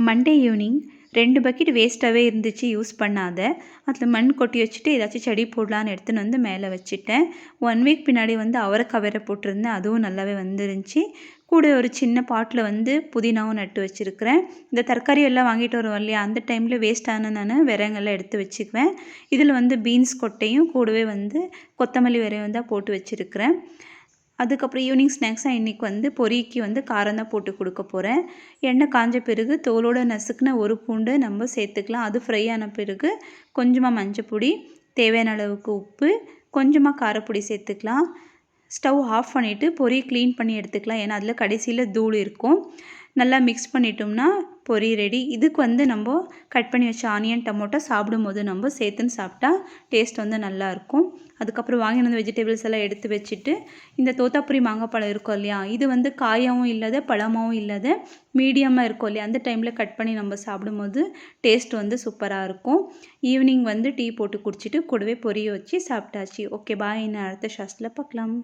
Monday evening 2 bucket வேஸ்ட்டாகவே இருந்துச்சு use பண்ணாத. அதில் மண் கொட்டி வச்சுட்டு ஏதாச்சும் செடி போடலான்னு எடுத்துன்னு வந்து மேலே வச்சுட்டேன். 1 வீக் பின்னாடி வந்து அவரைக்காய் வேற போட்டிருந்தேன். அதுவும் நல்லாவே வந்துருந்துச்சு. கூட ஒரு சின்ன பாட்டில் வந்து புதினாவும் நட்டு வச்சுருக்கிறேன். இந்த தரக்காரி எல்லாம் வாங்கிட்டு வருவோம் இல்லையா, அந்த டைமில் வேஸ்ட்டான நான் விறகெல்லாம் எடுத்து வச்சுக்குவேன். இதில் வந்து பீன்ஸ் கொட்டையும் கூடவே வந்து கொத்தமல்லி விரையும் தான் போட்டு வச்சுருக்கிறேன். அதுக்கப்புறம் ஈவினிங் ஸ்நாக்ஸாக இன்றைக்கி வந்து பொரிக்கு வந்து காரம் தான் போட்டு கொடுக்க போகிறேன். எண்ணெய் காஞ்ச பிறகு தோலோடு நசுக்குன ஒரு பூண்டு நம்ம சேர்த்துக்கலாம். அது ஃப்ரை ஆன பிறகு கொஞ்சமாக மஞ்சப்பொடி, தேவையான அளவுக்கு உப்பு, கொஞ்சமாக காரப்பொடி சேர்த்துக்கலாம். ஸ்டவ் ஆஃப் பண்ணிவிட்டு பொரி க்ளீன் பண்ணி எடுத்துக்கலாம். ஏன்னா அதில் கடைசியில் தூள் இருக்கும். நல்லா மிக்ஸ் பண்ணிட்டோம்னா பொரி ரெடி. இதுக்கு வந்து நம்ம கட் பண்ணி வச்ச ஆனியன் டொமேட்டோ சாப்பிடும்போது நம்ம சேர்த்துன்னு சாப்பிட்டா டேஸ்ட் வந்து நல்லாயிருக்கும். அதுக்கப்புறம் வாங்கின வந்து வெஜிடபிள்ஸ் எல்லாம் எடுத்து வச்சுட்டு இந்த தோத்தாப்புரி மாங்காய் பழம் இருக்கும் இல்லையா, இது வந்து காயாகவும் இல்லாத பழமாகவும் இல்லாத மீடியமாக இருக்கும் இல்லையா, அந்த டைமில் கட் பண்ணி நம்ம சாப்பிடும்போது டேஸ்ட் வந்து சூப்பராக இருக்கும். ஈவினிங் வந்து டீ போட்டு குடிச்சிட்டு கூடவே பொரிய வச்சு சாப்பிட்டாச்சு. ஓகே பாய், நான் அடுத்த ஷார்ட்ஸில் பார்க்கலாம்.